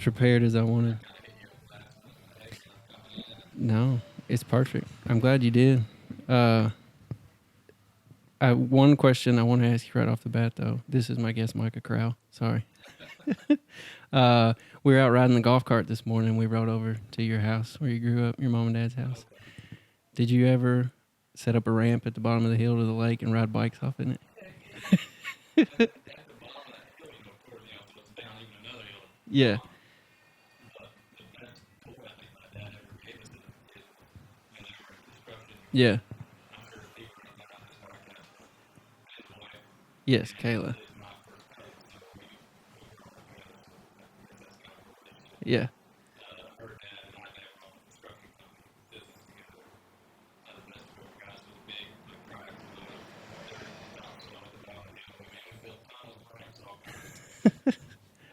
prepared as I wanted. No, it's perfect. I'm glad you did. Uh, one question I want to ask you right off the bat, though. This is my guest, Micah Crowell. Sorry. We were out riding the golf cart this morning. We rode over to your house where you grew up, your mom and dad's house. Did you ever set up a ramp at the bottom of the hill to the lake and ride bikes off in it? Yeah. Yeah. Yes, Kayla. Yeah.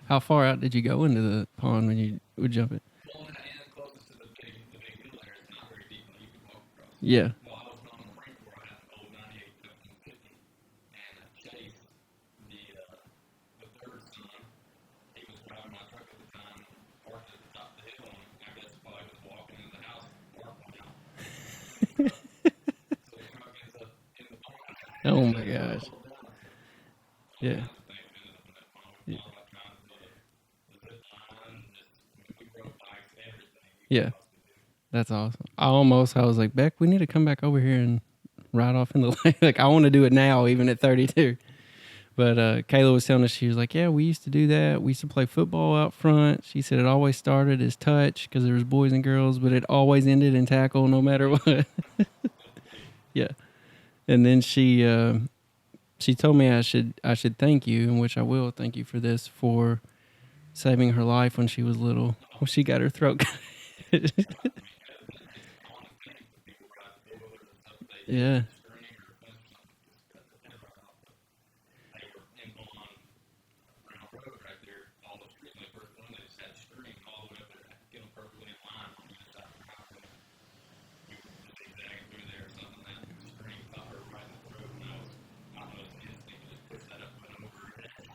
How far out did you go into the pond when you would jump it? Yeah. Oh my gosh. Yeah. Yeah. Yeah. That's awesome. I was like, Beck, we need to come back over here and ride off in the lake. Like, I want to do it now, even at 32. But Kayla was telling us, she was like, yeah, we used to do that. We used to play football out front. She said it always started as touch because there was boys and girls, but it always ended in tackle no matter what. Yeah. And then she told me I should thank you, in which I will thank you for this, for saving her life when she was little. When she got her throat cut. Yeah.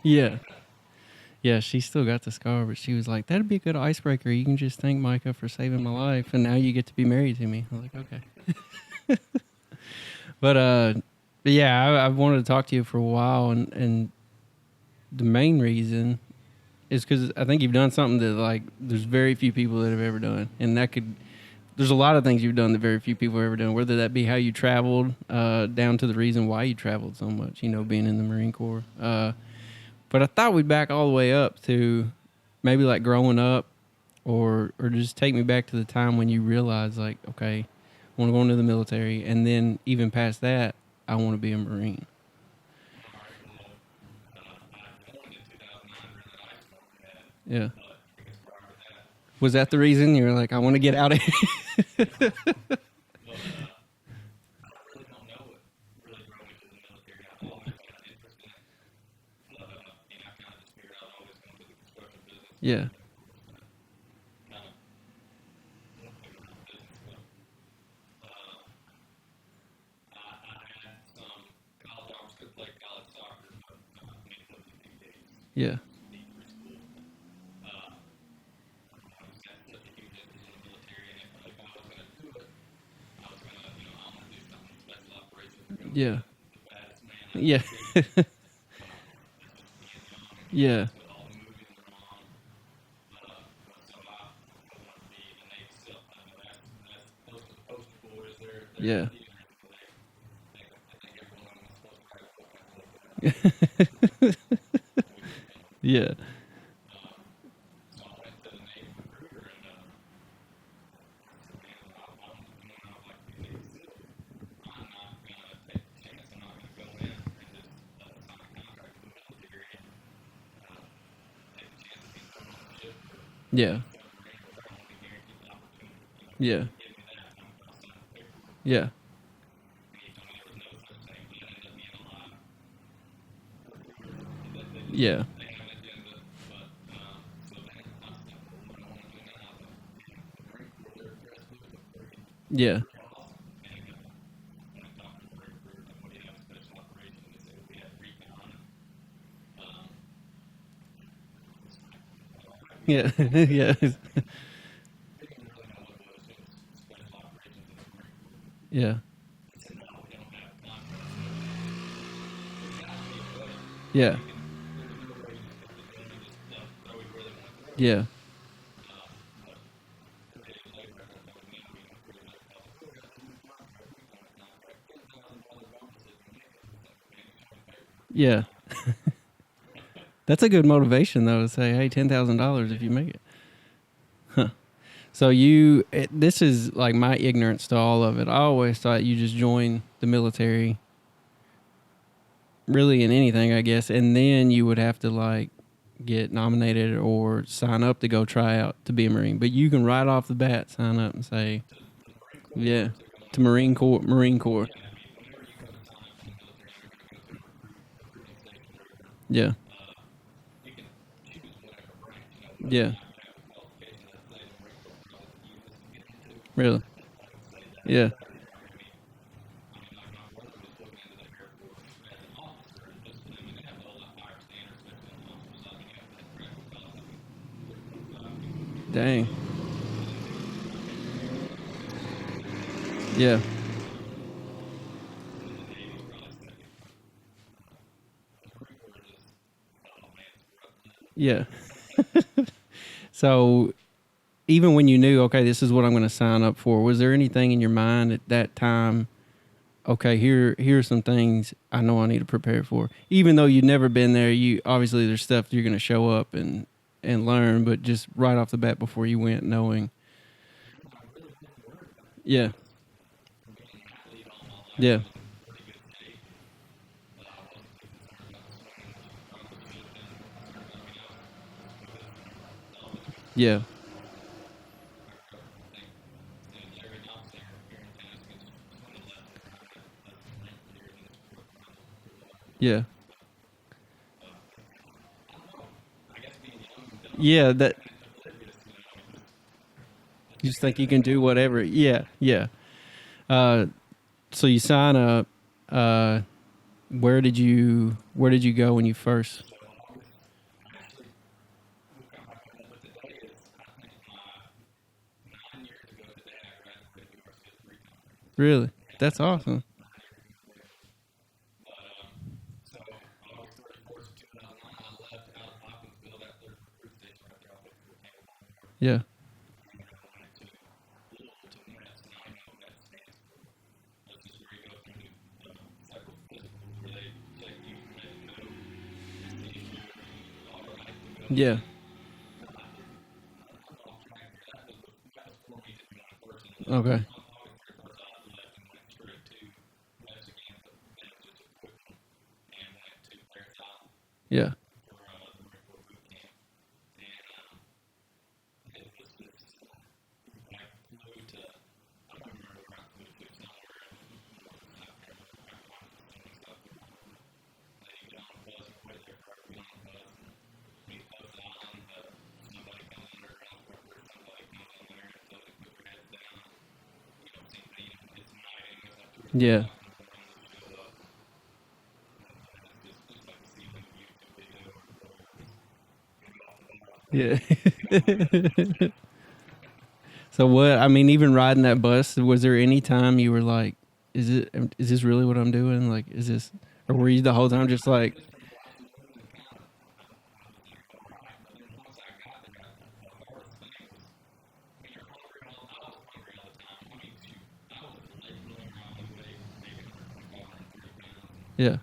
Yeah. Yeah, she still got the scar, but she was like, that'd be a good icebreaker. You can just thank Micah for saving my life, and now you get to be married to me. I was like, okay. But yeah, I've wanted to talk to you for a while, and the main reason is because I think you've done something that, like, there's very few people that have ever done, and there's a lot of things you've done that very few people have ever done, whether that be how you traveled, down to the reason why you traveled so much, being in the Marine Corps. But I thought we'd back all the way up to maybe like growing up, or just take me back to the time when you realized, like, okay, I want to go into the military, and then even past that, I want to be a Marine. Yeah. Was that the reason you were like, I want to get out of here? Yeah. Yeah. Yeah. Yeah. Yeah. Yeah. Yeah. Yeah. Yeah. Yeah. Yeah. Yeah. Yeah. Yeah. Yeah. Yeah. Yeah. Yeah. That's a good motivation though to say, "Hey, $10,000 if you make it." So this is like my ignorance to all of it. I always thought you just join the military, really in anything, I guess, and then you would have to like get nominated or sign up to go try out to be a Marine. But you can right off the bat sign up and say, "Yeah, to Marine Corps." Marine Corps. Yeah. Yeah. Really. Yeah. Dang. Yeah. Yeah. So even when you knew, okay, this is what I'm going to sign up for, was there anything in your mind at that time? Okay, here's some things I know I need to prepare for. Even though you'd never been there, you obviously there's stuff you're going to show up and learn, but just right off the bat before you went, knowing, yeah, yeah, yeah, yeah, yeah. That you just think you can do whatever. Yeah, yeah. Uh, so you sign up. Uh, where did you go when you first? Really? That's awesome. Yeah. Yeah. Okay. Yeah. Yeah. Yeah. So what? I mean, even riding that bus, was there any time you were like, Is this really what I'm doing? Like, is this? Or were you the whole time just like, yeah,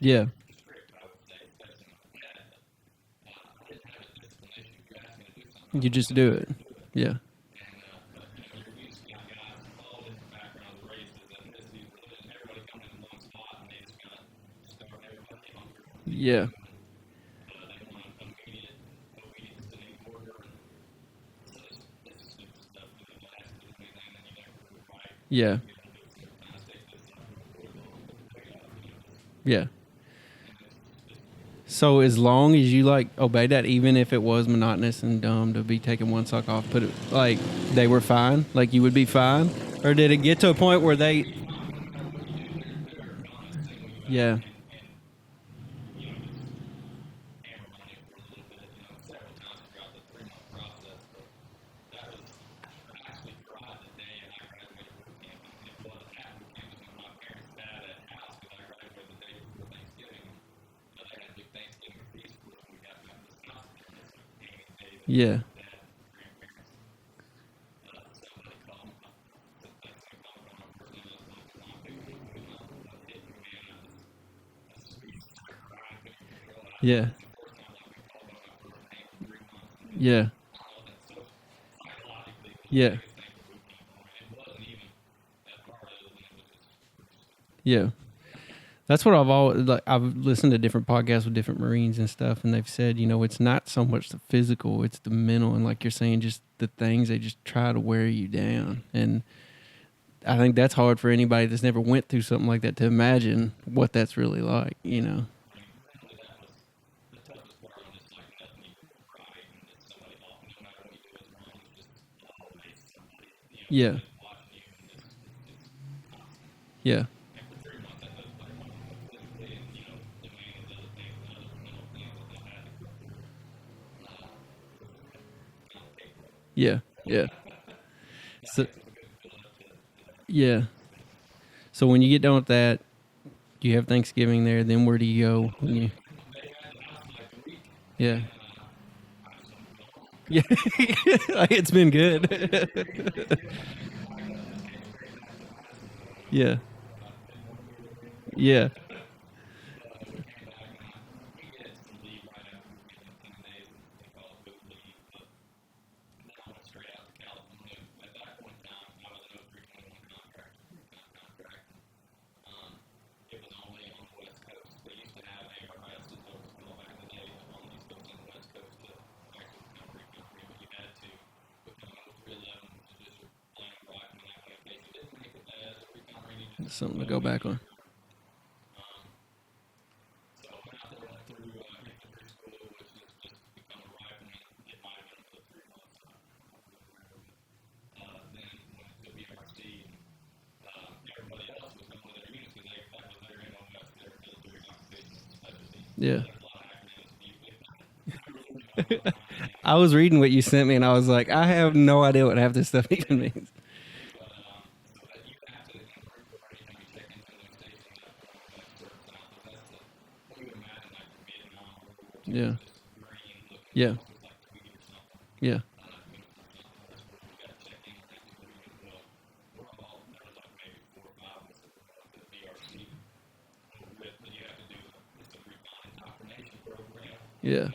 yeah, you just do it, yeah, yeah, yeah, yeah. So as long as you like obey that, even if it was monotonous and dumb to be taking one sock off, put it like they were fine, like you would be fine, or did it get to a point where they? Yeah. Yeah. Yeah. Yeah. Yeah. Yeah. That's what I've always like. I've listened to different podcasts with different Marines and stuff, and they've said, it's not so much the physical, it's the mental, and like you're saying, just the things they just try to wear you down. And I think that's hard for anybody that's never went through something like that to imagine what that's really like. Yeah. Yeah. Yeah. Yeah. So, yeah. So when you get done with that, do you have Thanksgiving there? Then where do you go? When you, yeah. Yeah. It's been good. Yeah. Yeah. Something to go back on. Yeah. I was reading what you sent me and I was like, I have no idea what half this stuff even means. Yeah. Yeah. Yeah. Yeah.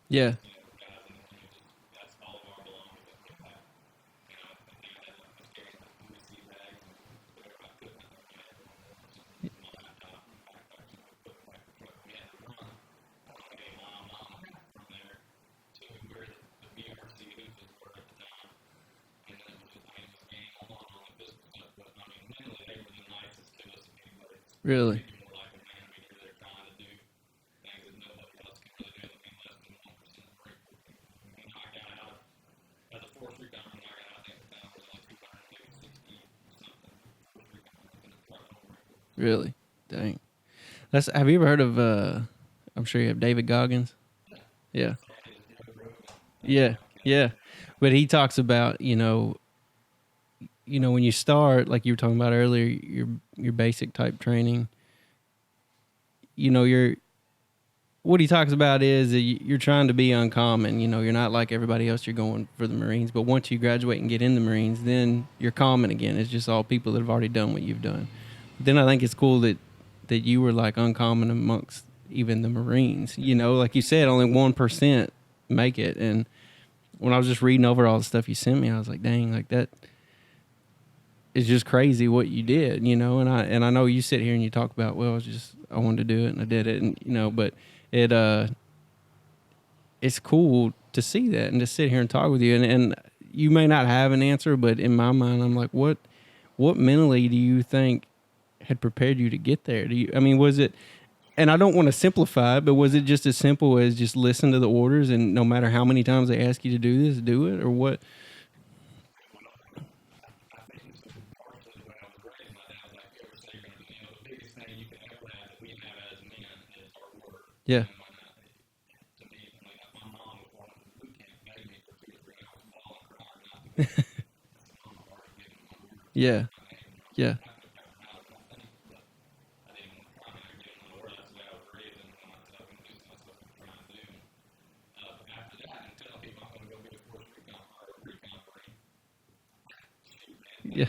Yeah. Really. Really. Dang. That's have you ever heard of I'm sure you have David Goggins? Yeah. Yeah. Yeah. But he talks about, when you start, like you were talking about earlier, your basic type training, you're what he talks about is that you're trying to be uncommon. You're not like everybody else. You're going for the Marines, but once you graduate and get in the Marines, then you're common again. It's just all people that have already done what you've done. Then I think it's cool that you were like uncommon amongst even the Marines. Like you said, only 1% make it. And when I was just reading over all the stuff you sent me, I was like, dang, like that is just crazy what you did. And I know you sit here and you talk about, well, I wanted to do it and I did it, and but it it's cool to see that and to sit here and talk with you, and you may not have an answer, but in my mind I'm like, what mentally do you think had prepared you to get there? Do you? I mean, was it? And I don't want to simplify it, but was it just as simple as just listen to the orders and no matter how many times they ask you to do this, do it, or what? Yeah, yeah, yeah, yeah,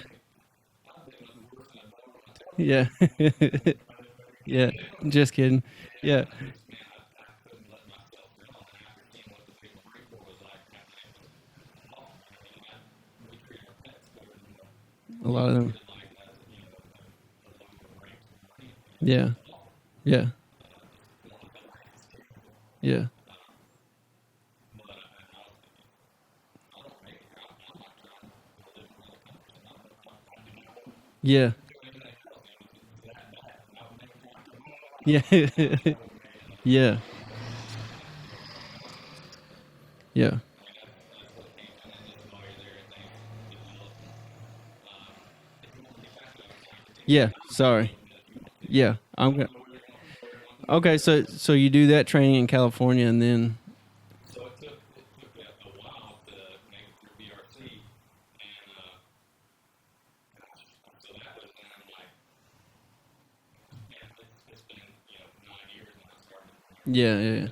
yeah, yeah. Just kidding. Yeah, a lot of them. Yeah, yeah, yeah, yeah, yeah, yeah, yeah, yeah. Sorry. Yeah, I'm gonna. Okay, so you do that training in California, and then yeah, yeah, yeah.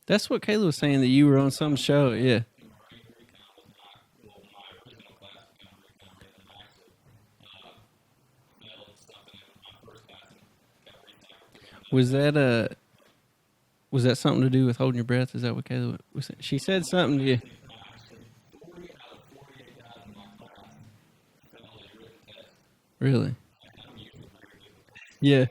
That's what Kayla was saying that you were on some show. Yeah, was that was that something to do with holding your breath? Is that what Kayla was saying? She said something to you. Really? Yeah,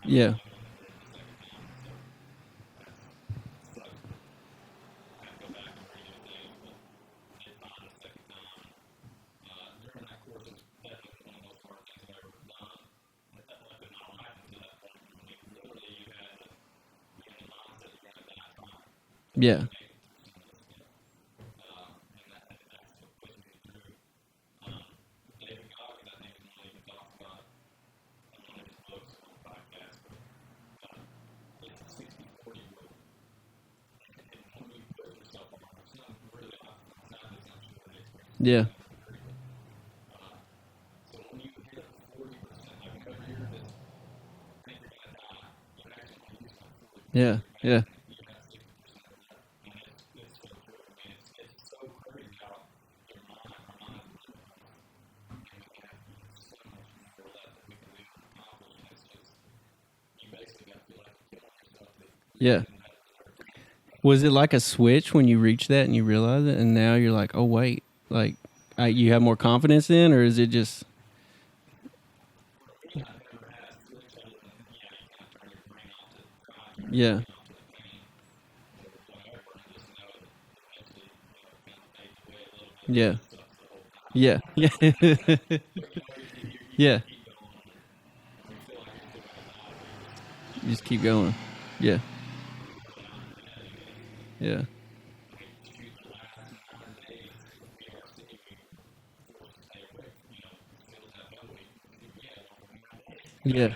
yeah, yeah, yeah, yeah, yeah, yeah. Was it like a switch when you reached that and you realized it, and now you're like, oh wait, like you have more confidence in, or is it just yeah, yeah, yeah, yeah, yeah? You just keep going. Yeah, yeah, yeah,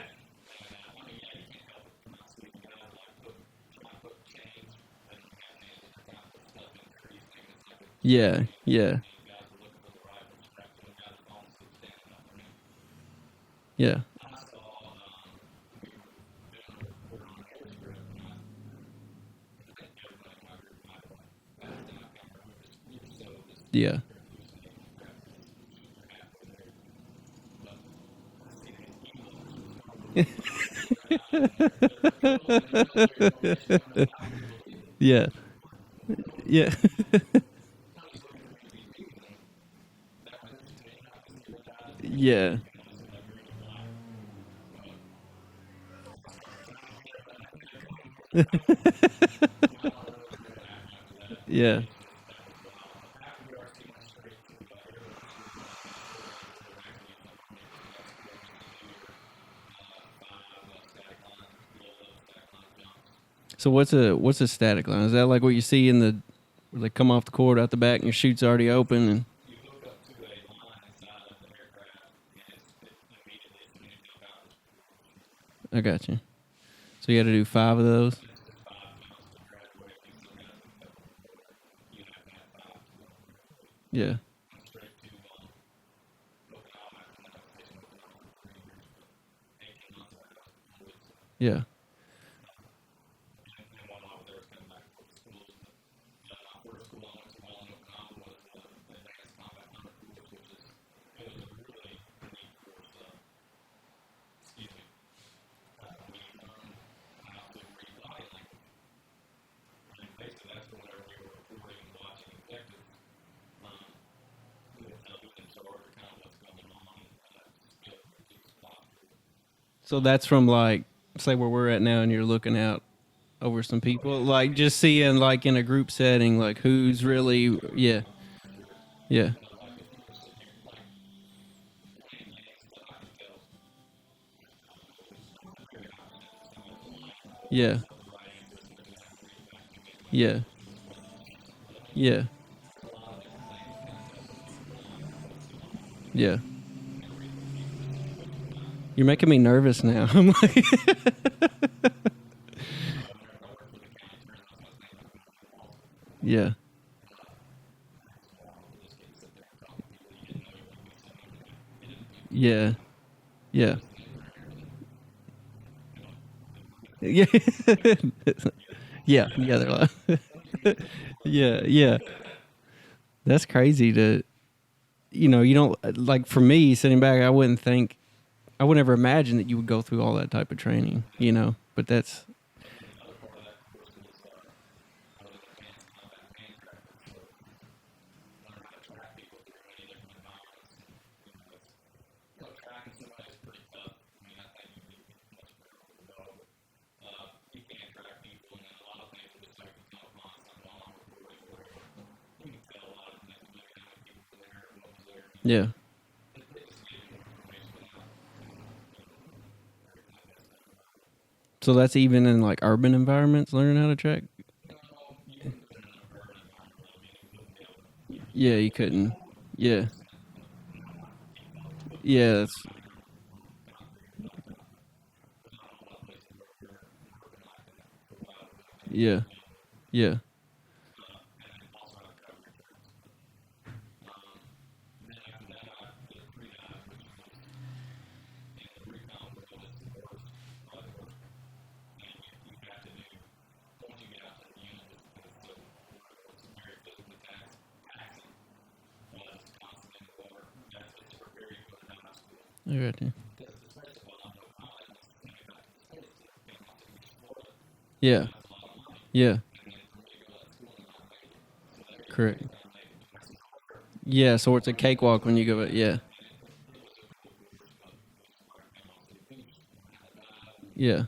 yeah, yeah, yeah, Yeah. Yeah. Yeah. Yeah. Yeah. So what's a static line? Is that like what you see in the where they come off the court out the back and your chute's already open and I got you. So you had to do 5 of those? Yeah. Yeah. So that's from like say where we're at now and you're looking out over some people like just seeing like in a group setting like who's really yeah. Yeah. Yeah. Yeah. Yeah. Yeah. You're making me nervous now. I'm like Yeah. Yeah. Yeah. Yeah. Yeah. Yeah. They're like, yeah. Yeah. That's crazy to, you don't, like for me sitting back, I would never imagine that you would go through all that type of training. But that's, yeah. So that's even in like urban environments, learning how to track. Yeah. You couldn't. Yeah. Yeah. That's, yeah. Yeah. I got you. Yeah. Yeah. Correct. Yeah. So it's a cakewalk when you go, yeah. Yeah.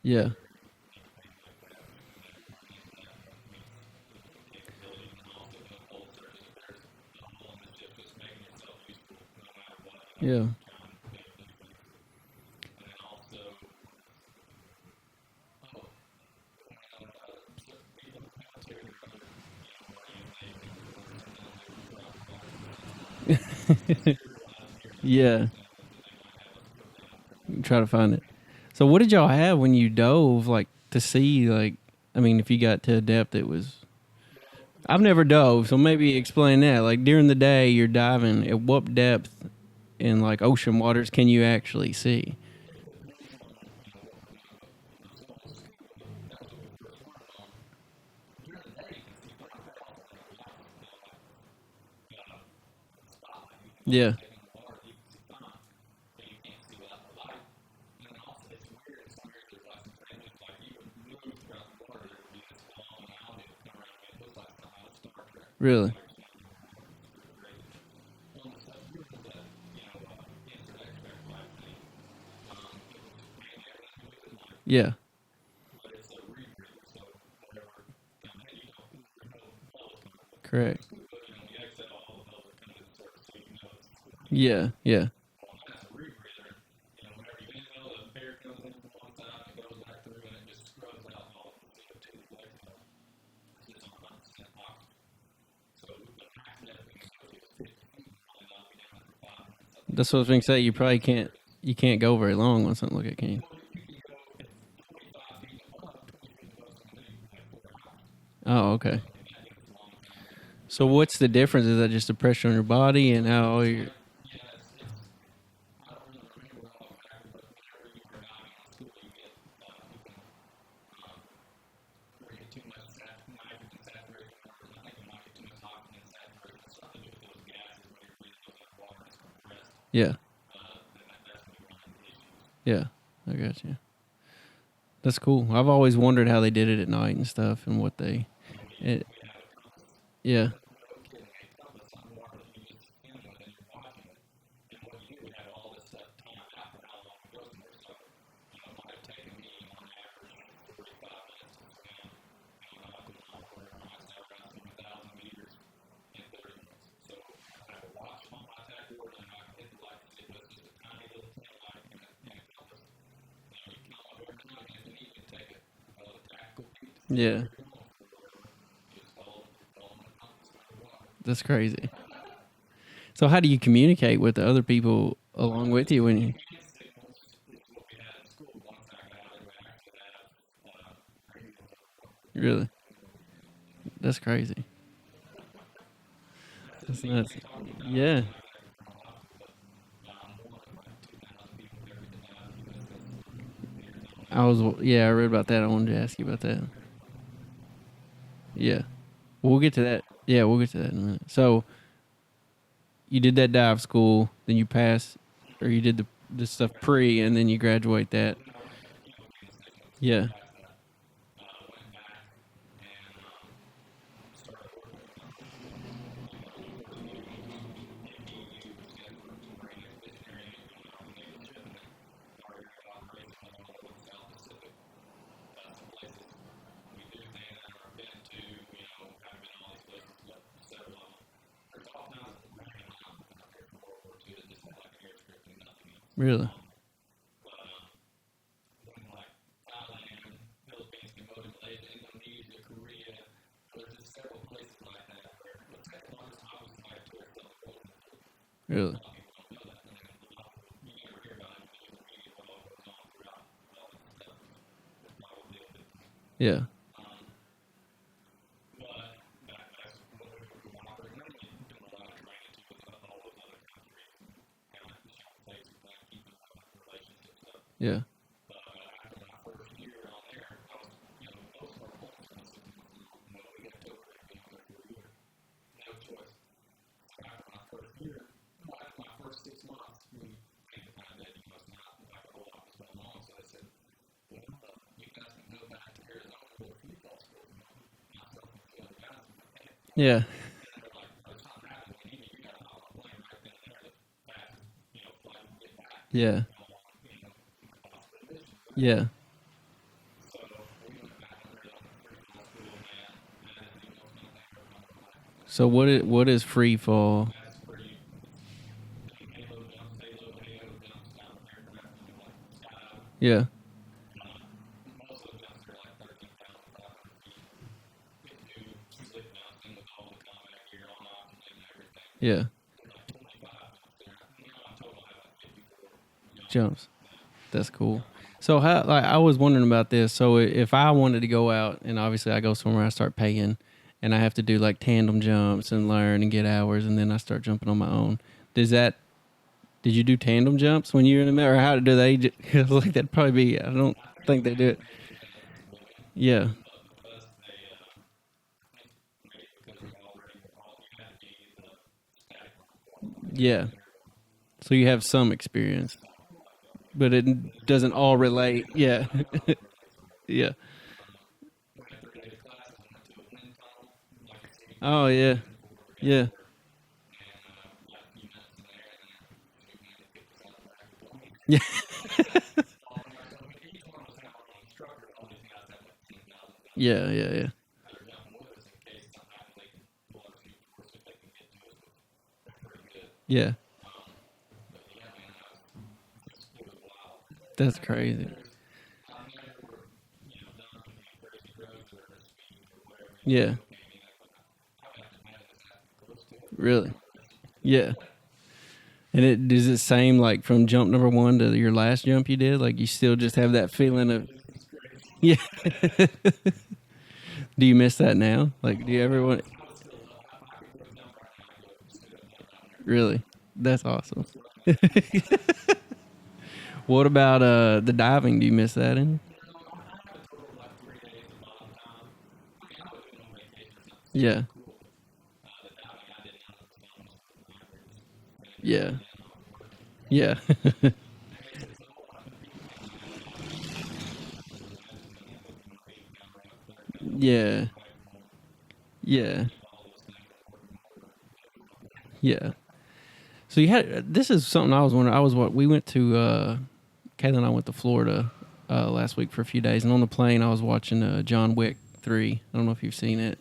Yeah. Yeah. Yeah, try to find it. So what did y'all have when you dove, like to see, like, I mean, if you got to a depth, it was. I've never dove, so maybe explain that. Like during the day, you're diving. At what depth in like ocean waters can you actually see? Yeah, really. Yeah, correct. Yeah, yeah. That's what I was going to say. You probably can't. You can't go very long on something like that, can you? Oh, okay. So what's the difference? Is that just the pressure on your body and how you? Yeah, yeah. I got you. That's cool. I've always wondered how they did it at night and stuff, and what they. It, yeah, yeah. That's crazy. So how do you communicate with the other people along with you when you? Really? That's crazy. That's nuts. Yeah. Yeah, I read about that. I wanted to ask you about that. Yeah. We'll get to that. Yeah, we'll get to that in a minute. So you did that dive school, then you passed, or you did the stuff pre, and then you graduate that. Yeah. Really. Really. Yeah. Yeah. Yeah. Yeah. Yeah. So what is free fall? Yeah. Yeah. Jumps. That's cool. So how like I was wondering about this. So if I wanted to go out and obviously I go somewhere I start paying and I have to do like tandem jumps and learn and get hours and then I start jumping on my own. Does that did you do tandem jumps when you were in the middle or how do they like that'd probably be I don't think they do it. Yeah. Yeah. So you have some experience, but it doesn't all relate. Yeah. Yeah. Oh yeah. Yeah. Yeah. Yeah, yeah, yeah. Yeah. That's crazy. Yeah. Really. Yeah. And it does it same like from jump number one to your last jump you did? Like you still just have that feeling of yeah. Do you miss that now? Like do you ever want really? That's awesome. What about the diving? Do you miss that in? Yeah. Yeah. Yeah. Yeah. Yeah. Yeah. So you had this is something I was wondering. I was what we went to. Kayla and I went to Florida last week for a few days, and on the plane I was watching John Wick 3. I don't know if you've seen it.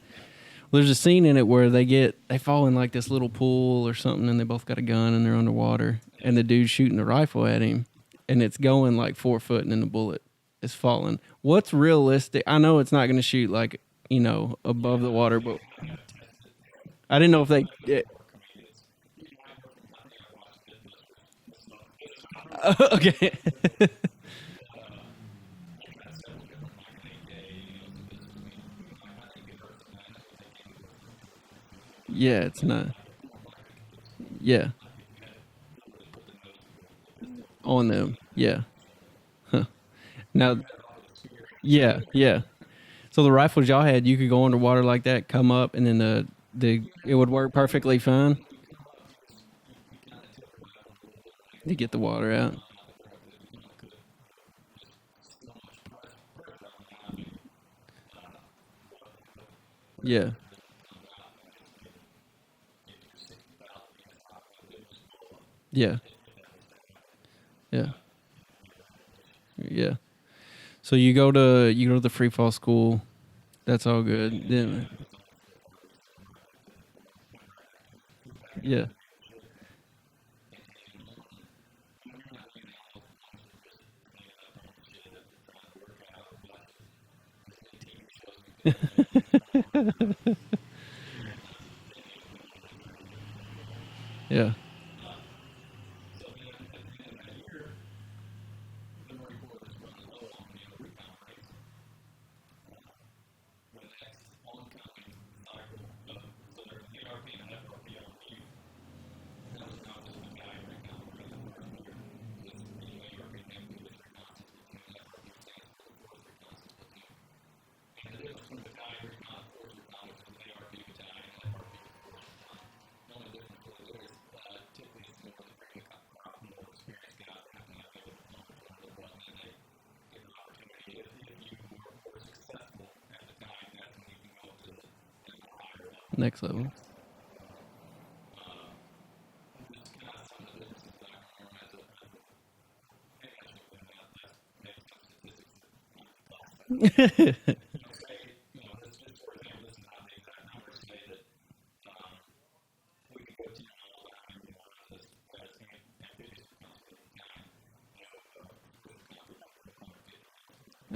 Well, there's a scene in it where they fall in like this little pool or something, and they both got a gun and they're underwater, and the dude's shooting a rifle at him, and it's going like 4 foot, and then the bullet is falling. What's realistic? I know it's not going to shoot like above the water, but I didn't know if they. Okay. Yeah, it's not. Yeah, on them. Yeah. Huh. Now, yeah, yeah. So the rifles y'all had, you could go underwater like that, come up, and then the it would work perfectly fine to get the water out. Yeah, yeah, yeah, yeah. So you go to the free fall school. That's all good. Then, yeah, yeah. Next level.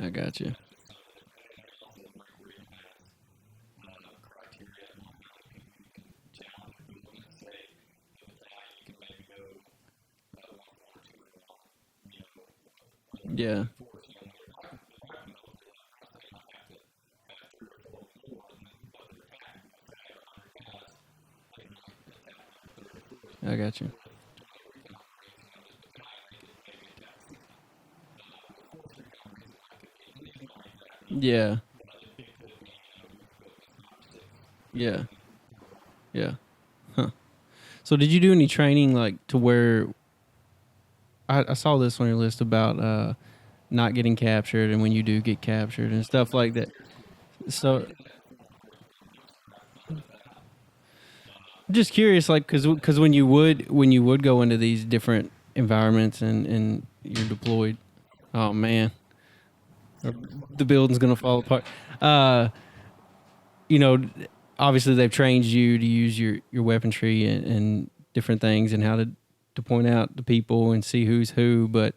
I got you. Yeah. I got you. Yeah. Yeah. Yeah. Huh. So did you do any training like to where I saw this on your list about not getting captured and when you do get captured and stuff like that. So I'm just curious, like, because when you would go into these different environments and you're deployed, oh man, the building's gonna fall apart. Uh, you know, obviously they've trained you to use your weaponry and different things and how to point out the people and see who's who, but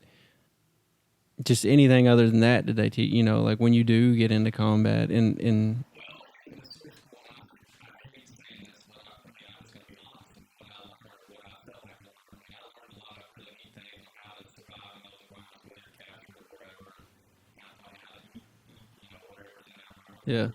just anything other than that, did they teach? You know, like when you do get into combat and yeah,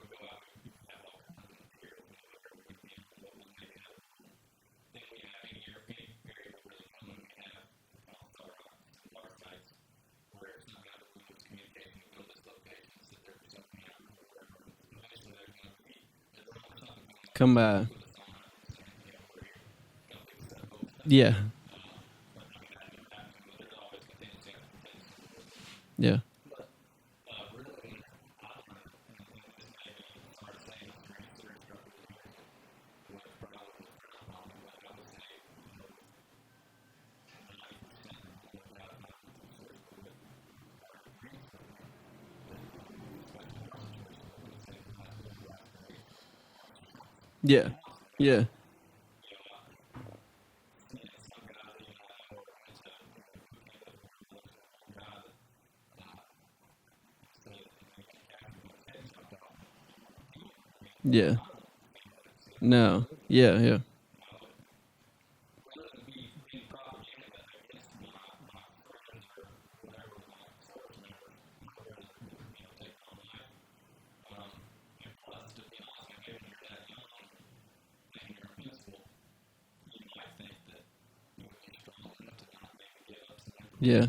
come by, yeah, yeah, yeah, yeah, yeah. No, yeah, yeah, yeah,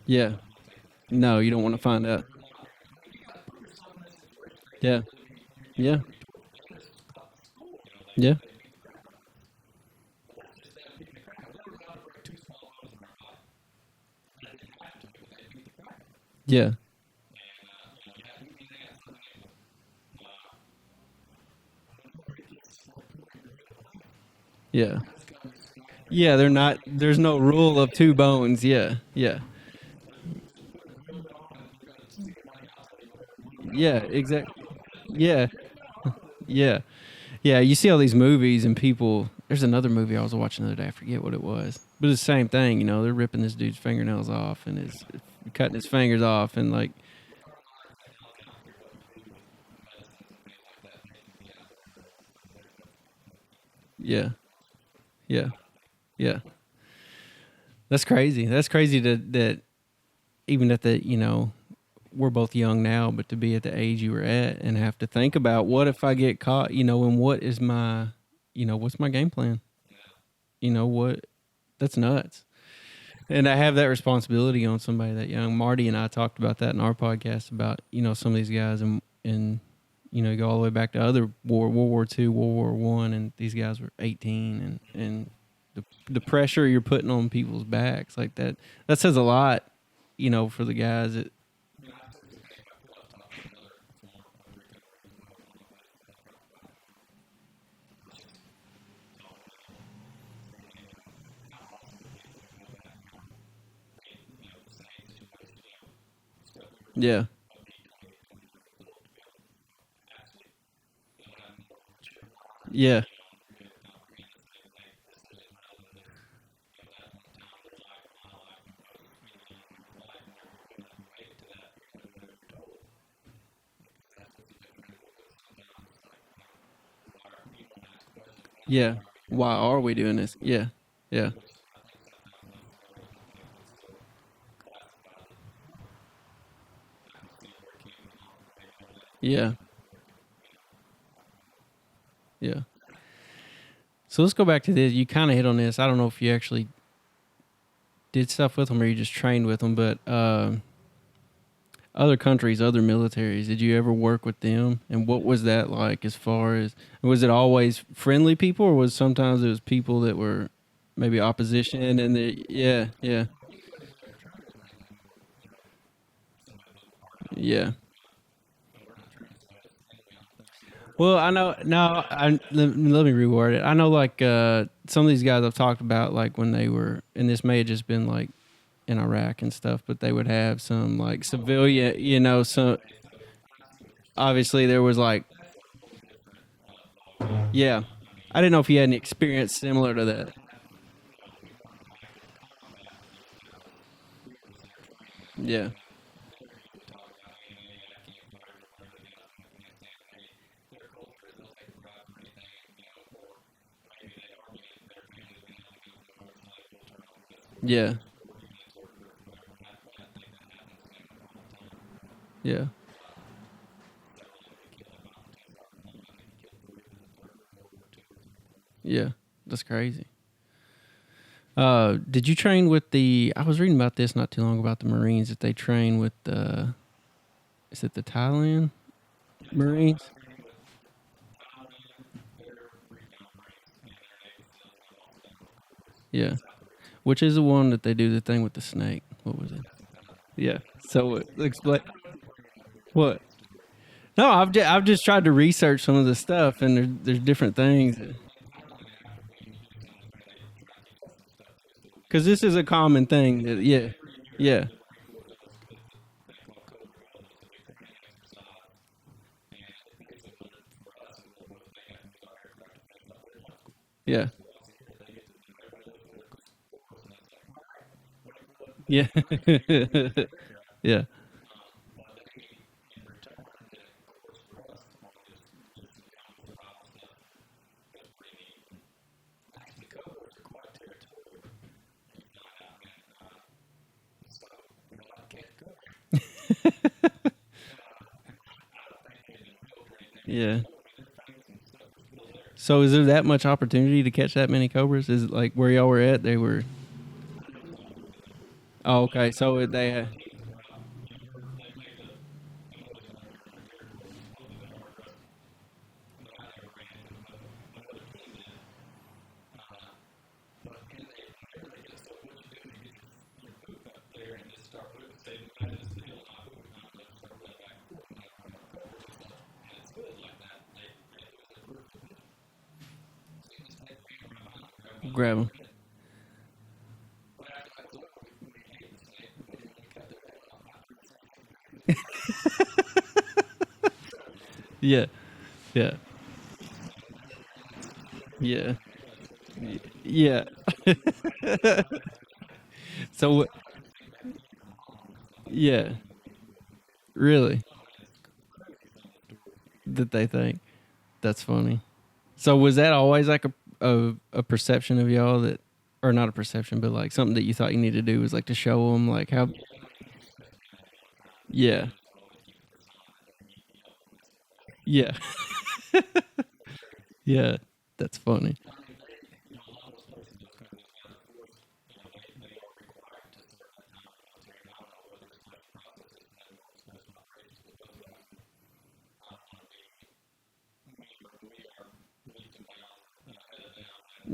yeah. No, you don't want to find out. Yeah, yeah, yeah, yeah, yeah, yeah. They're not. There's no rule of two bones. Yeah, yeah, yeah. Exactly. Yeah, yeah, yeah. You see all these movies and people. There's another movie I was watching the other day. I forget what it was, but it's the same thing. You know, they're ripping this dude's fingernails off and his cutting his fingers off and like, yeah, yeah, yeah. That's crazy. That's crazy that even at the we're both young now, but to be at the age you were at and have to think about what if I get caught, and what is my, what's my game plan? What? That's nuts. And I have that responsibility on somebody that young. Marty and I talked about that in our podcast about some of these guys and you go all the way back to other World War II, World War One, and these guys were 18 and the pressure you're putting on people's backs like that says a lot, for the guys. Yeah, yeah, yeah. Why are we doing this? Yeah, yeah, Yeah. Yeah. So let's go back to this. You kind of hit on this. I don't know if you actually did stuff with them or you just trained with them, but other countries, other militaries, did you ever work with them? And what was that like as far as, was it always friendly people or was sometimes it was people that were maybe opposition and yeah, yeah, yeah. Well, I know now. Let me reword it. I know, like some of these guys I've talked about, like when they were, and this may have just been like in Iraq and stuff, but they would have some like civilian, some obviously there was like, yeah. I didn't know if you had any experience similar to that. Yeah, yeah, yeah, yeah. That's crazy. Did you train with the? I was reading about this not too long about the Marines that they train with the. Is it the Thailand Marines? Yeah. Which is the one that they do the thing with the snake? What was it? Yeah. So explain what? No, I've just tried to research some of the stuff, and there's different things. Because this is a common thing. Yeah, yeah, yeah, yeah, yeah, yeah. So is there that much opportunity to catch that many cobras? Is it like where y'all were at? They were. Oh, okay. So they grab them. Yeah, yeah, yeah, yeah. So yeah, really, that they think that's funny. So was that always like a perception of y'all that, or not a perception, but like something that you thought you needed to do was like to show them like how? Yeah, yeah, yeah. That's funny.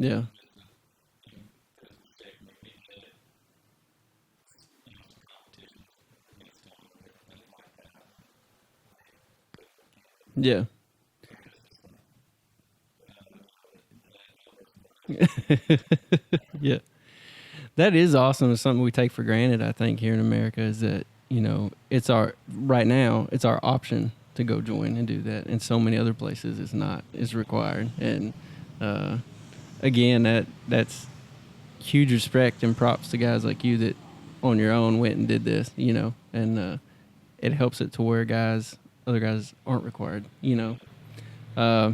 Yeah, yeah, yeah. That is awesome. It's something we take for granted. I think here in America is that it's our right now. It's our option to go join and do that. In so many other places, it's not. It's required. And uh, again, that's huge respect and props to guys like you that on your own went and did this. And it helps it to where other guys aren't required. Uh,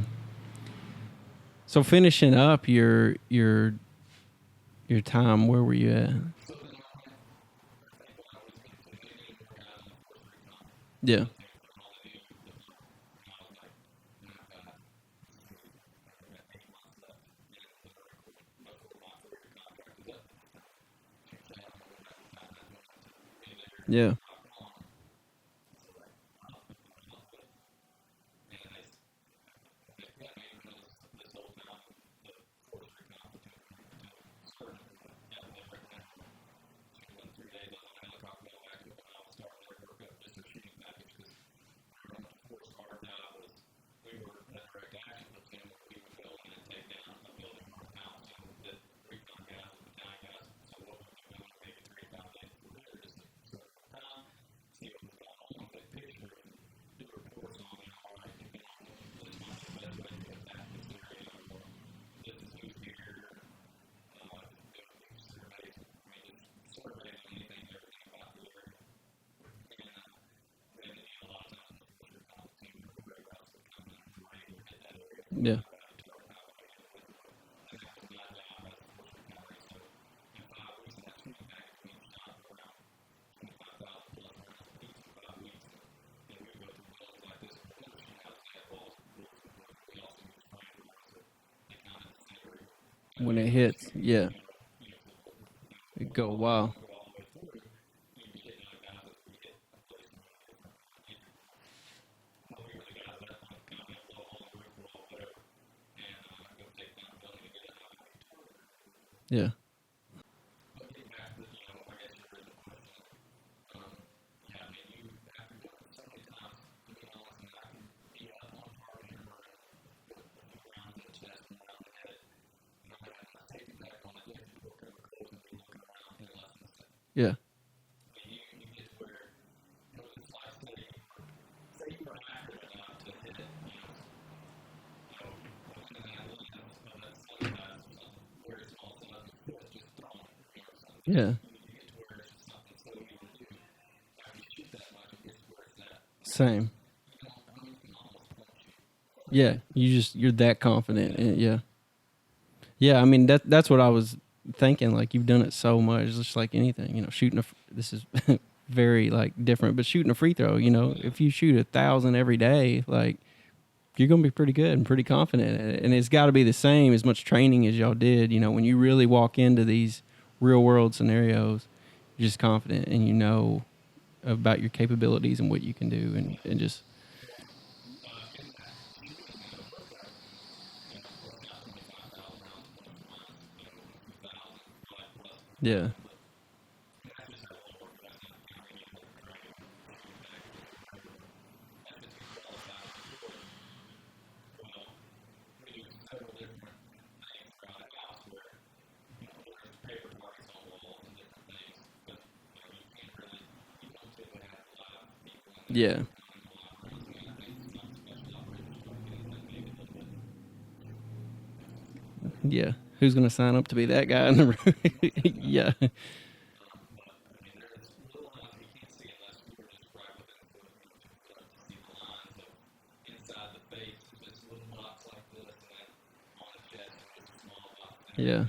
so finishing up your time, where were you at? Yeah, Yeah. Yeah. When it hits, yeah, it go wow. Yeah. Yeah. Yeah. Same. Yeah. You're that confident. Yeah. Yeah. I mean that's what I was thinking. Like you've done it so much, just like anything. Shooting this is very like different, but shooting a free throw. If you shoot 1,000 every day, like you're gonna be pretty good and pretty confident. And it's got to be the same as much training as y'all did. When you really walk into these real world scenarios, you're just confident and you know about your capabilities and what you can do, and just yeah, yeah, yeah. Who's gonna sign up to be that guy in the room? Yeah, yeah,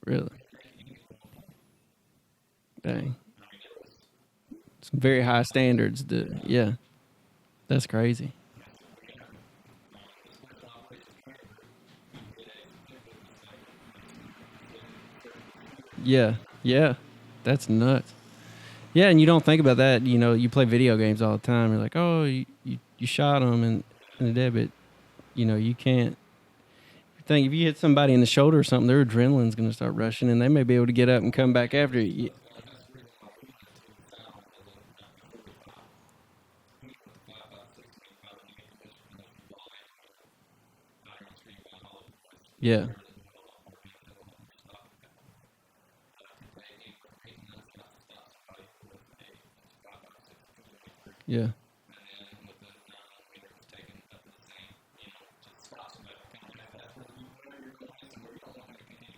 really. Dang, some very high standards. Yeah, that's crazy. Yeah, yeah, that's nuts. Yeah, and you don't think about that. You play video games all the time. You're like, oh, you shot them and they're dead, but you can't think if you hit somebody in the shoulder or something, their adrenaline's going to start rushing, and they may be able to get up and come back after you. Yeah, yeah,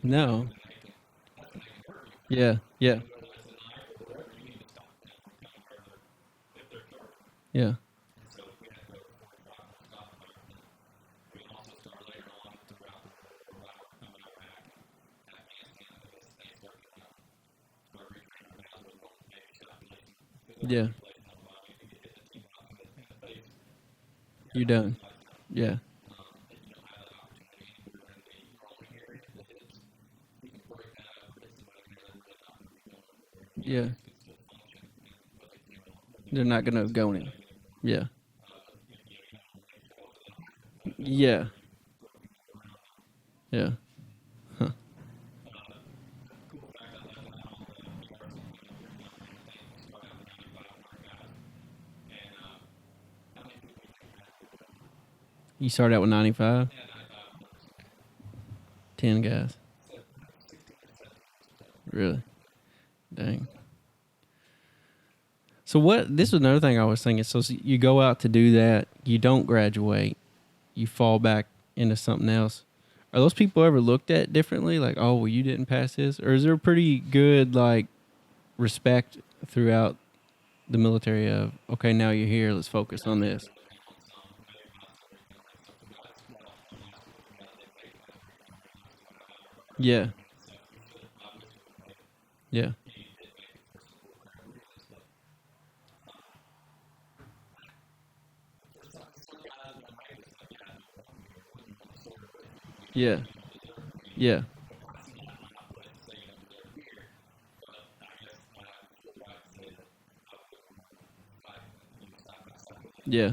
no, yeah, yeah, yeah, yeah, You're done. Yeah. Yeah. They're not gonna go in. Yeah. Yeah. Yeah. Huh. You started out with 95, 10 guys. Really? Dang. So what? This was another thing I was thinking. So you go out to do that, you don't graduate, you fall back into something else. Are those people ever looked at differently? Like, oh, well, you didn't pass this, or is there pretty good like respect throughout the military of okay, now you're here, let's focus on this. Yeah, yeah, yeah, yeah, yeah,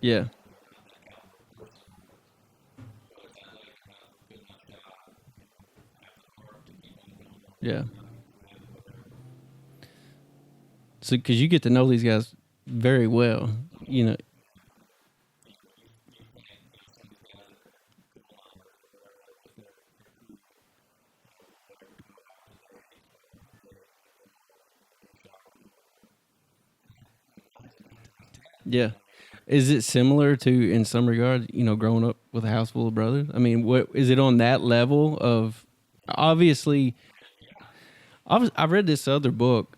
yeah, yeah. So because you get to know these guys very well, you know. Yeah. Is it similar to, in some regard, growing up with a house full of brothers? I mean, what is it on that level of? Obviously, I've read this other book.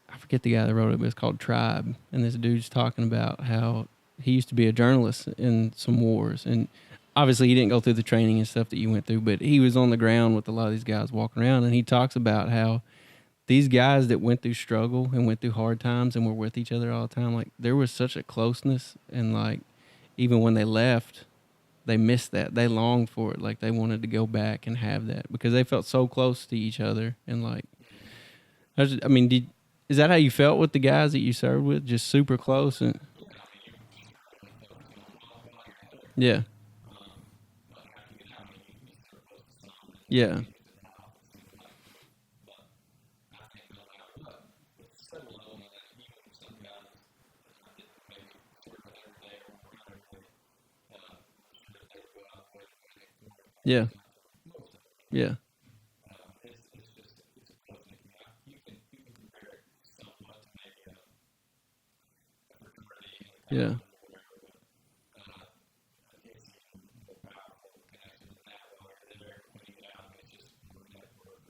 I forget the guy that wrote it, but it's called Tribe, and this dude's talking about how he used to be a journalist in some wars, and obviously he didn't go through the training and stuff that you went through, but he was on the ground with a lot of these guys walking around, and he talks about how these guys that went through struggle and went through hard times and were with each other all the time, like there was such a closeness, and like even when they left, they missed that. They longed for it. Like they wanted to go back and have that because they felt so close to each other. And like, I mean, is that how you felt with the guys that you served with? Just super close and yeah, yeah, yeah, yeah, yeah,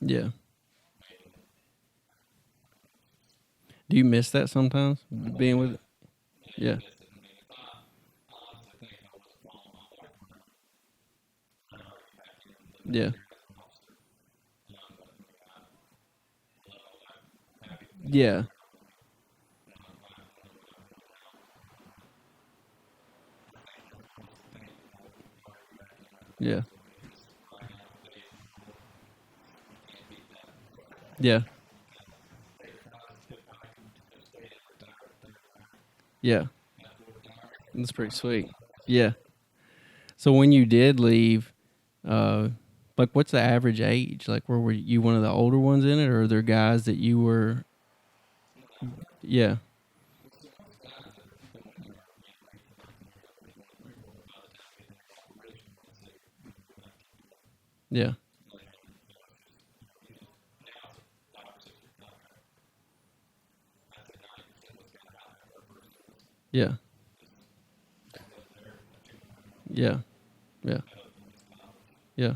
yeah. Do you miss that sometimes being with? Yeah, yeah, yeah, yeah, yeah, yeah. That's pretty sweet. Yeah. So when you did leave, uh, like what's the average age? Like, were you one of the older ones in it, or are there guys that you were? Yeah, yeah, yeah, yeah, yeah, yeah.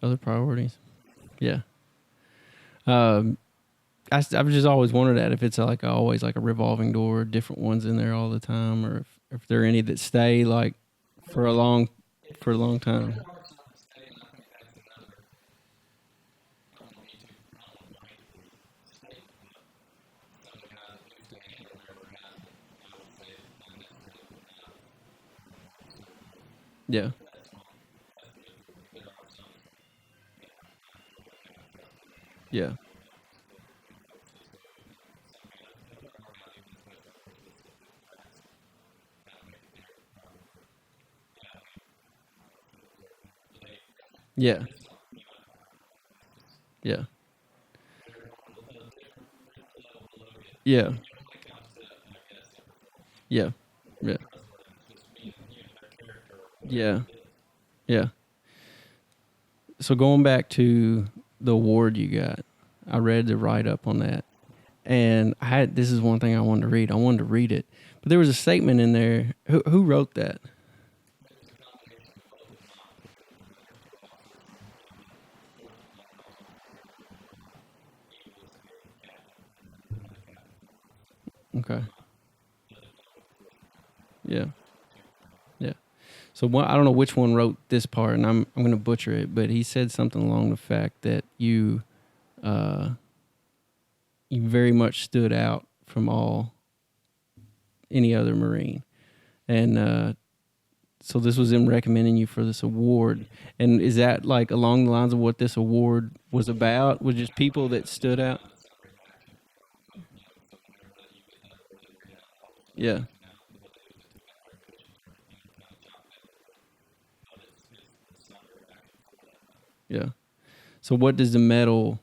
Other priorities. Yeah. Um, I've just always wondered that if it's like always like a revolving door, different ones in there all the time, or if there are any that stay like for a long for a long time. Yeah. Yeah. Yeah. Yeah. Yeah. Yeah. Yeah. Yeah. Yeah. So going back to the award you got, I read the write up on that, and I had this is one thing I wanted to read. I wanted to read it, but there was a statement in there. Who wrote that? Okay. Yeah. Yeah. So I don't know which one wrote this part, and I'm going to butcher it, but he said something along the fact that uh, you very much stood out from all any other Marine, and so this was him recommending you for this award. And is that like along the lines of what this award was about? Was just people that stood out? Yeah, yeah. So what does the medal?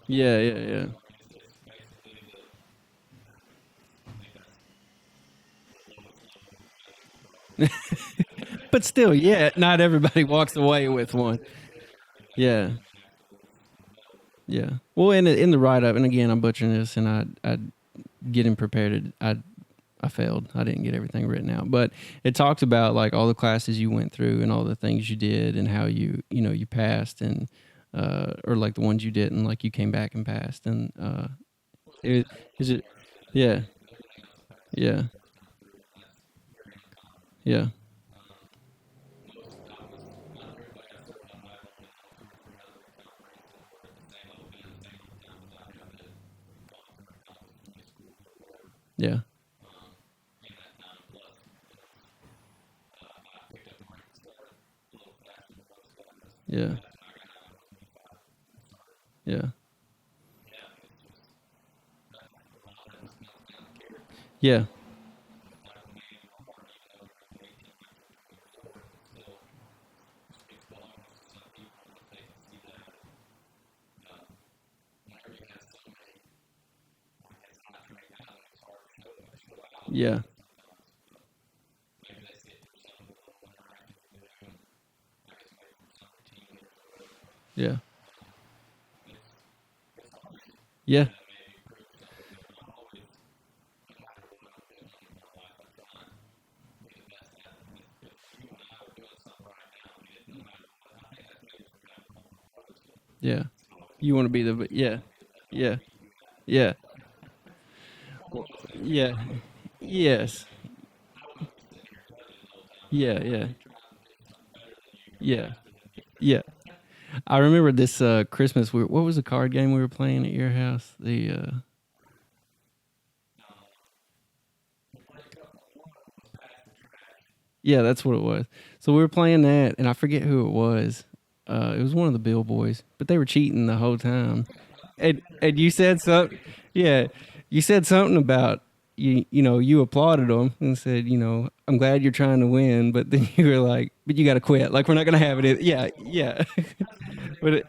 Yeah, yeah, yeah. But still, yeah, not everybody walks away with one. Yeah, yeah. Well, in the write up, and again, I'm butchering this, and I getting prepared. I failed. I didn't get everything written out, but it talks about like all the classes you went through and all the things you did and how you passed and or like the ones you didn't, like you came back and passed and it, is it yeah, yeah, yeah, yeah, yeah, yeah, yeah, yeah, yeah, yeah, yeah. You want to be the yeah, yeah, yeah, yeah, yes, yeah, yeah, yeah, yeah. I remember this Christmas. What was the card game we were playing at your house? Yeah, that's what it was. So we were playing that, and I forget who it was. It was one of the Bill boys, but they were cheating the whole time. And you said something. Yeah, you said something about you applauded them and said I'm glad you're trying to win, but then you were like, but you got to quit. Like we're not gonna have it. Yeah, yeah. but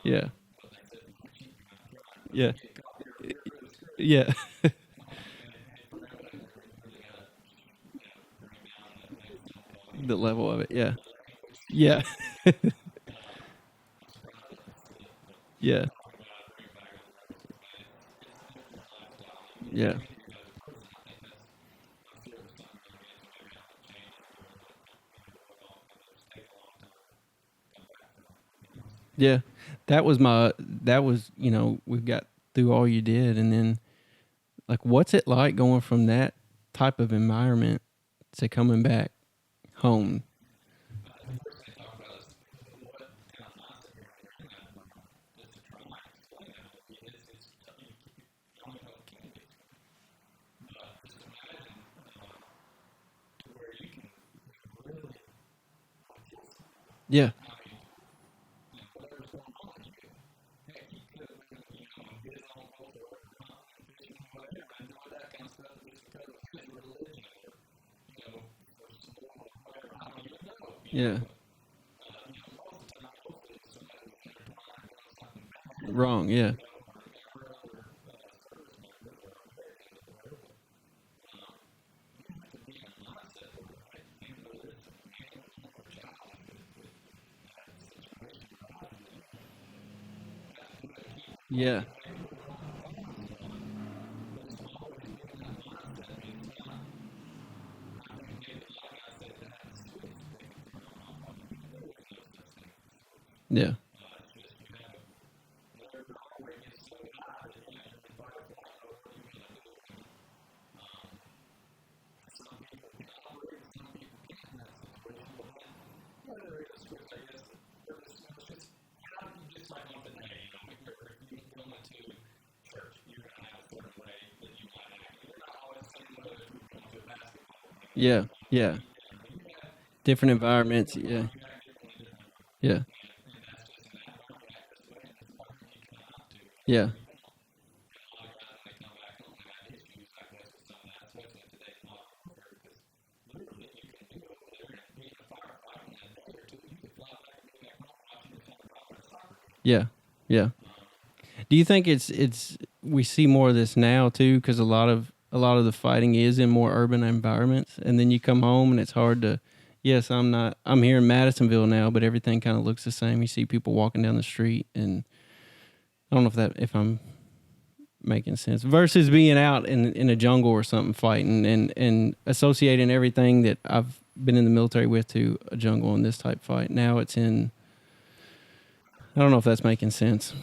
yeah, yeah, yeah. The level of it. Yeah, yeah, yeah, yeah. Yeah, that was we've got through all you did, and then like what's it like going from that type of environment to coming back home? Yeah. Yeah. Wrong. Yeah. Yeah. Yeah. Yeah. Yeah. Different environments. Yeah. Yeah. Yeah. Yeah. Yeah. Do you think it's we see more of this now too because a lot of the fighting is in more urban environments, and then you come home and it's hard to. Yes, I'm here in Madisonville now, but everything kind of looks the same. You see people walking down the street, and I don't know if I'm making sense versus being out in a jungle or something fighting and associating everything that I've been in the military with to a jungle in this type fight. Now it's in. I don't know if that's making sense.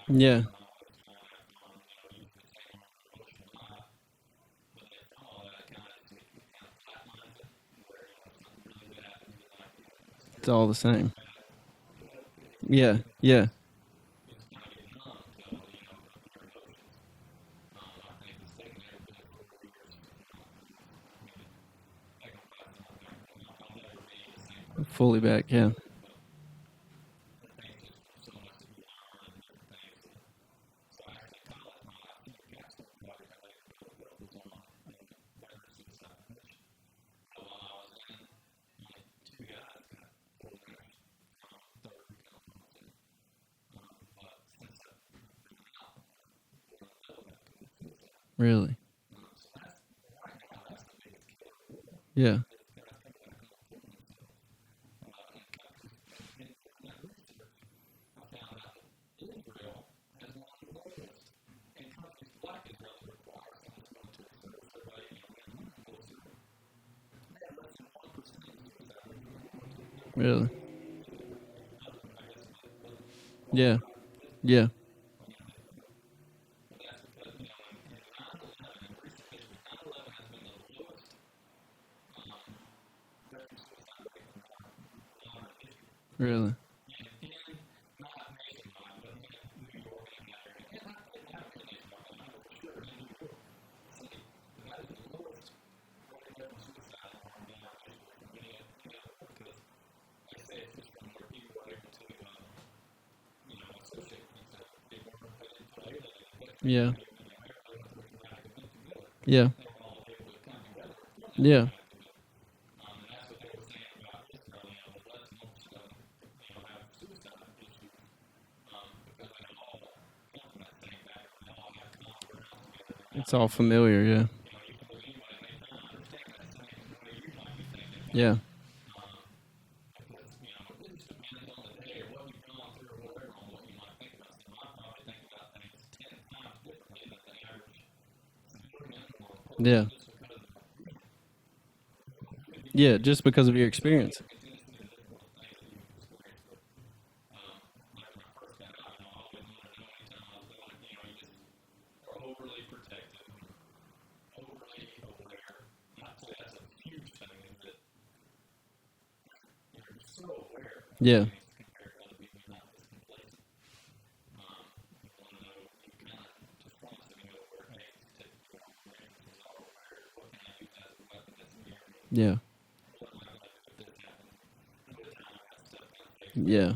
Yeah. It's all the same. Yeah, yeah, fully back. Yeah, really. Yeah, really. Yeah, yeah, really. Yeah, yeah, yeah, it's all familiar. Yeah, yeah, yeah, yeah. Just because of your experience. Yeah. Yeah. Yeah.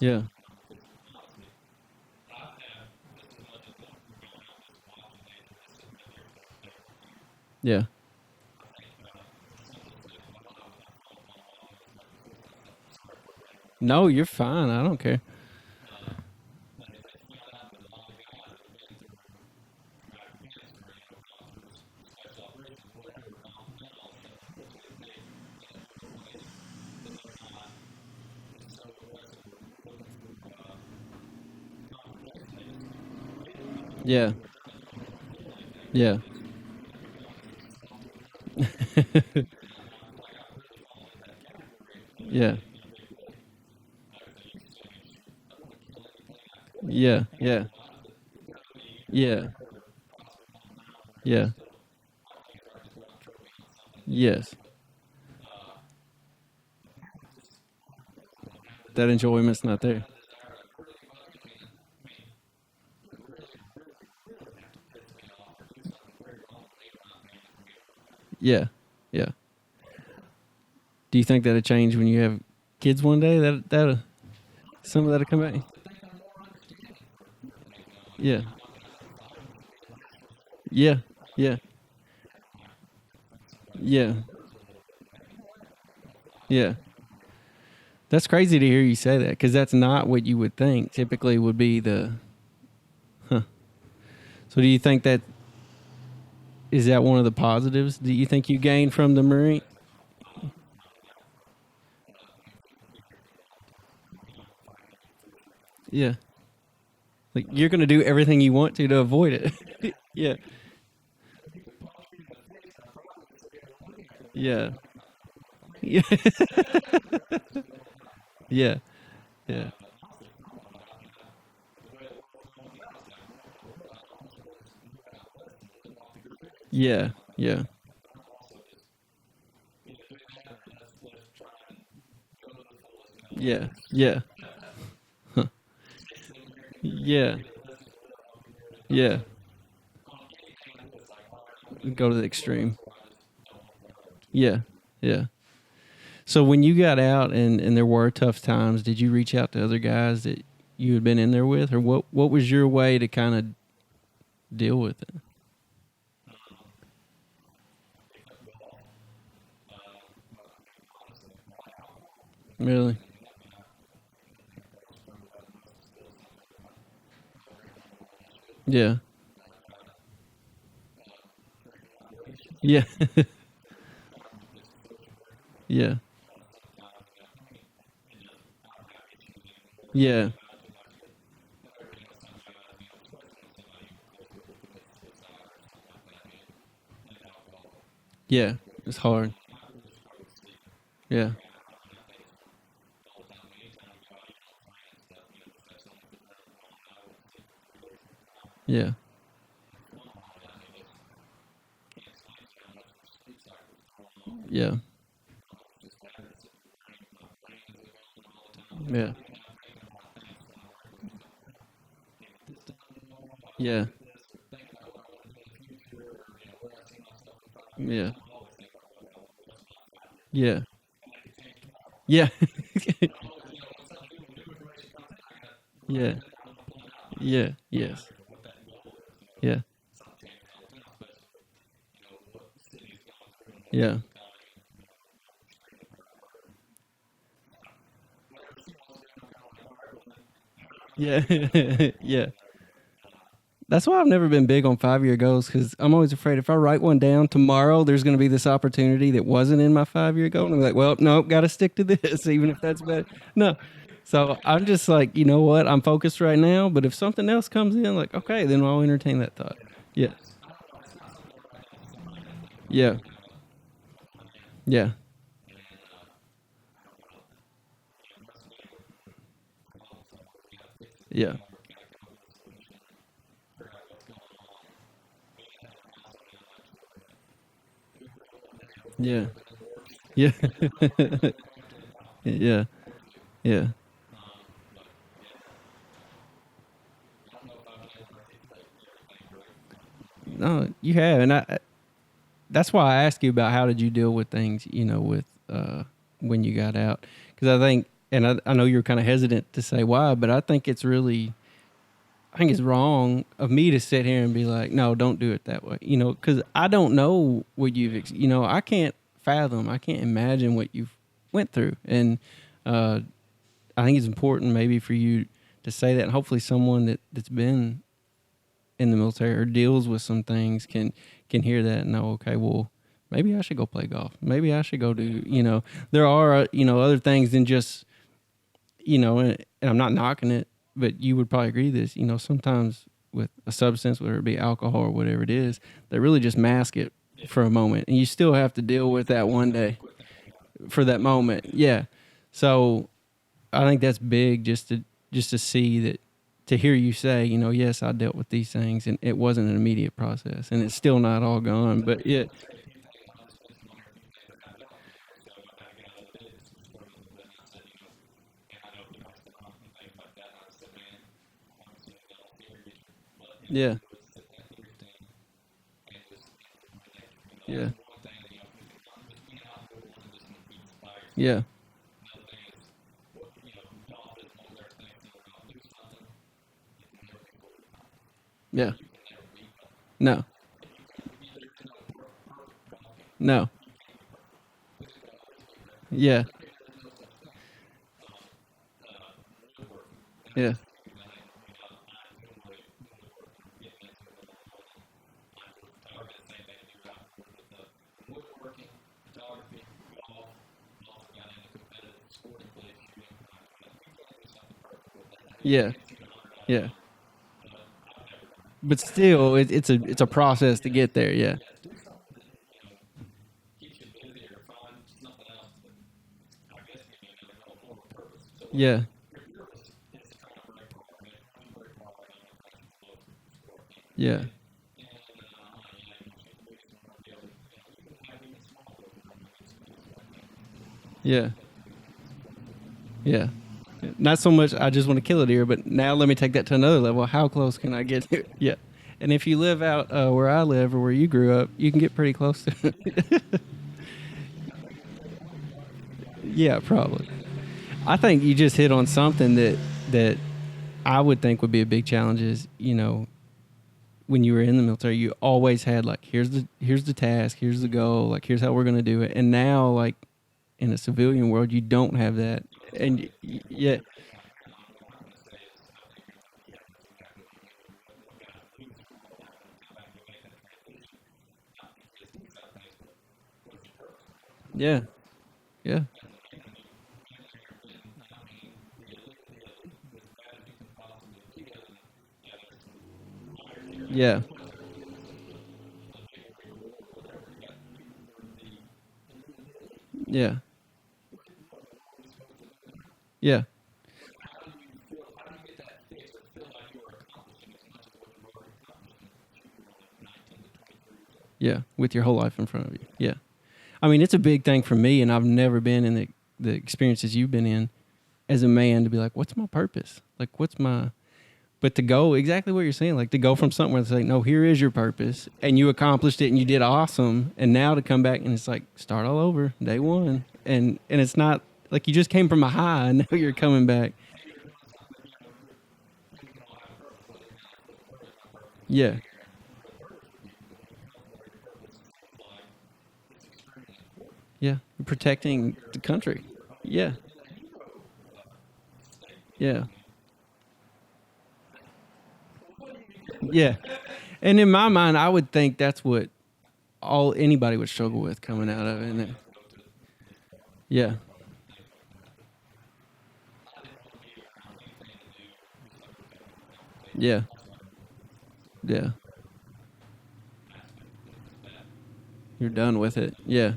Yeah. Yeah. No, you're fine. I don't care. Yeah. Yeah. Yeah. Yeah. Yeah. Yeah. Yeah. Yes. That enjoyment's not there. Yeah. Yeah. Do you think that'll change when you have kids one day? That some of that'll come back. Yeah. Yeah. Yeah. Yeah. Yeah. That's crazy to hear you say that because that's not what you would think. Typically, would be the. Huh. So, do you think that is that one of the positives? Do you think you gained from the Marine? Yeah. Like you're gonna do everything you want to avoid it. Yeah. Yeah. Yeah. Yeah. Yeah. Yeah. Yeah. Yeah. Yeah. Huh. Yeah. Yeah. Go to the extreme. Yeah. Yeah. So when you got out and there were tough times, did you reach out to other guys that you had been in there with, or what was your way to kind of deal with it? Really? Yeah. Yeah. Yeah. Yeah. Yeah. It's hard. Yeah. Yeah. Yeah. Yeah. Yeah. Yeah. Yeah. Yeah. Yeah. Yeah. Yes. Yeah. Yeah. Yeah. Yeah. That's why I've never been big on 5 year goals because I'm always afraid if I write one down tomorrow, there's going to be this opportunity that wasn't in my 5 year goal. And I'm like, well, nope, got to stick to this, even if that's bad. No. So I'm just like, you know what? I'm focused right now. But if something else comes in, like, okay, then I'll entertain that thought. Yeah. Yeah. Yeah. Yeah. Yeah. Yeah. Yeah. Yeah. No, you have, and that's why I asked you about how did you deal with things, with when you got out, because I think, and I know you're kind of hesitant to say why, but I think it's wrong of me to sit here and be like, no, don't do it that way, because I don't know what I can't fathom, I can't imagine what you've went through, and uh, I think it's important maybe for you to say that, and hopefully someone that's been in the military or deals with some things can hear that and know, okay, well, maybe I should go play golf. Maybe I should go do, there are, other things than just, and I'm not knocking it, but you would probably agree this, sometimes with a substance, whether it be alcohol or whatever it is, they really just mask it for a moment. And you still have to deal with that one day for that moment. Yeah. So I think that's big, just to see that, to hear you say, yes, I dealt with these things, and it wasn't an immediate process, and it's still not all gone. But yeah, yeah, yeah, yeah. No, no, yeah, yeah, yeah, yeah. But still, it's a process to get there. Yeah, yeah, yeah, yeah, yeah. Not so much I just want to kill it here, but now let me take that to another level. How close can I get to it? Yeah. And if you live out where I live or where you grew up, you can get pretty close to it. Yeah, probably. I think you just hit on something that I would think would be a big challenge is, when you were in the military, you always had like, here's the task, here's the goal, like here's how we're gonna do it. And now, like in a civilian world, you don't have that. And yeah, yeah, yeah, yeah, yeah, yeah, yeah. With your whole life in front of you. Yeah. I mean, it's a big thing for me, and I've never been in the experiences you've been in as a man to be like, what's my purpose? Like, what's my But to go exactly what you're saying, like to go from something where it's like, no, here is your purpose, and you accomplished it, and you did awesome, and now to come back and it's like start all over, day one, and it's not like you just came from a high, and now you're coming back. Yeah, yeah, protecting the country. Yeah, yeah, yeah. And in my mind, I would think that's what all anybody would struggle with coming out of it. And yeah, yeah, yeah. You're done with it. Yeah,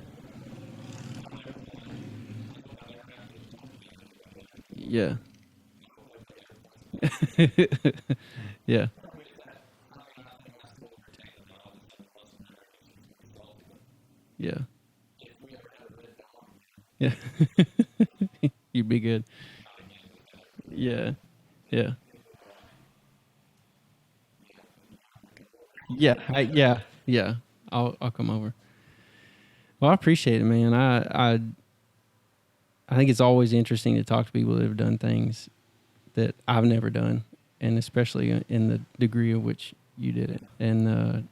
yeah, yeah, yeah. Yeah. You'd be good. Yeah. Yeah. Yeah. Yeah. I'll come over. Well, I appreciate it, man. I think it's always interesting to talk to people that have done things that I've never done, and especially in the degree of which you did it. And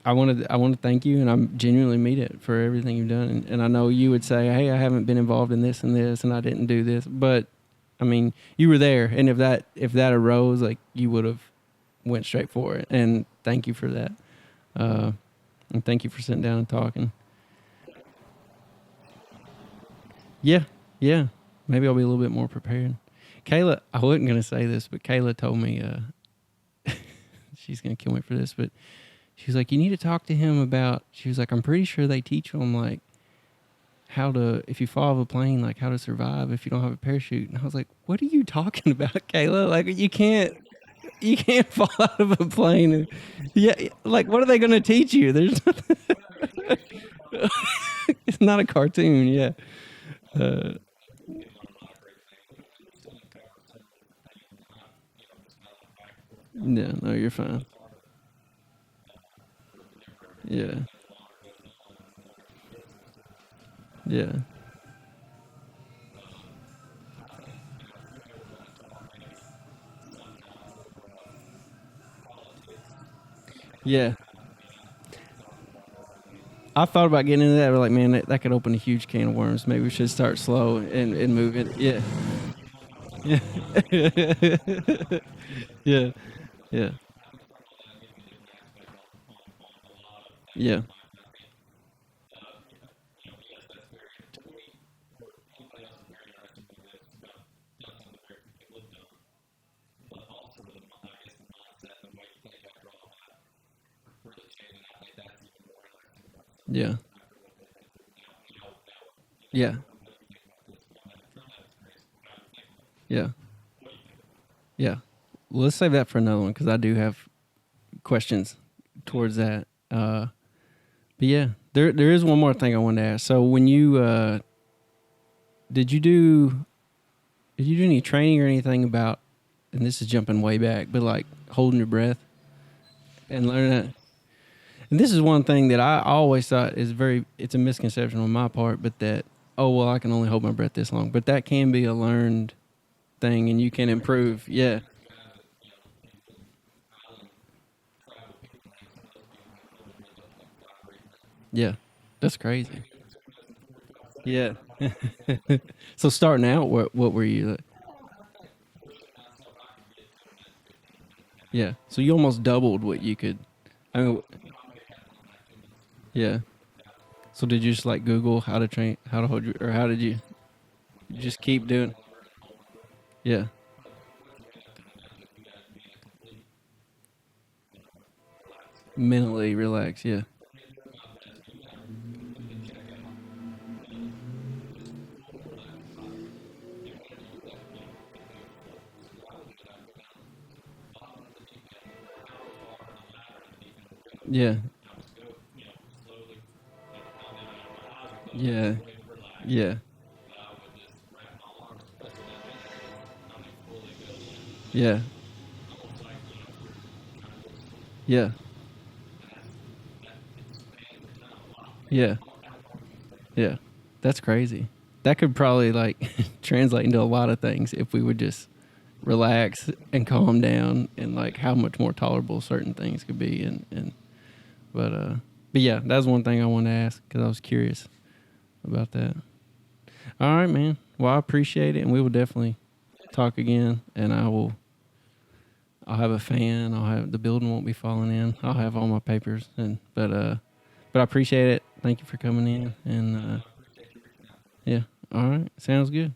I want to thank you, and I'm genuinely mean it for everything you've done. And I know you would say, "Hey, I haven't been involved in this and this, and I didn't do this," but I mean, you were there, and if that arose, like you would have went straight for it. And thank you for that. Uh, and thank you for sitting down and talking. Yeah, yeah. Maybe I'll be a little bit more prepared. Kayla, I wasn't gonna say this, but Kayla told me she's gonna kill me for this, but she was like, you need to talk to him about. She was like, I'm pretty sure they teach them like how to, if you fall off a plane, like how to survive if you don't have a parachute. And I was like, what are you talking about, Kayla? Like you can't fall out of a plane. Yeah, like what are they gonna teach you? There's it's not a cartoon. Yeah. Uh, yeah. No, you're fine. Yeah. Yeah. Yeah. I thought about getting into that, but like, man, that could open a huge can of worms. Maybe we should start slow and move it. Yeah. Yeah. Yeah. Yeah. Yeah. Yeah. Yeah. Yeah. Yeah. Well, let's save that for another one because I do have questions towards that. But yeah, there is one more thing I wanted to ask. So when you did you do did you do any training or anything about? And this is jumping way back, but like holding your breath and learning that. And this is one thing that I always thought is it's a misconception on my part, but that, oh, well, I can only hold my breath this long. But that can be a learned thing and you can improve. Yeah. Yeah. That's crazy. Yeah. So starting out, what were you? Yeah. So you almost doubled what you could. I mean, yeah. So did you just like Google how to train, how to hold your, or how did you just keep doing? Yeah. Mentally relax. Yeah. Yeah. Yeah. Yeah. Yeah. Yeah. Yeah. Yeah. That's crazy. That could probably like translate into a lot of things if we would just relax and calm down and like how much more tolerable certain things could be and but but yeah, that's one thing I wanted to ask because I was curious about that. All right, man. Well, I appreciate it, and we will definitely talk again. And I'll have a fan. I'll have the building won't be falling in. I'll have all my papers and but I appreciate it. Thank you for coming in and yeah. All right, sounds good.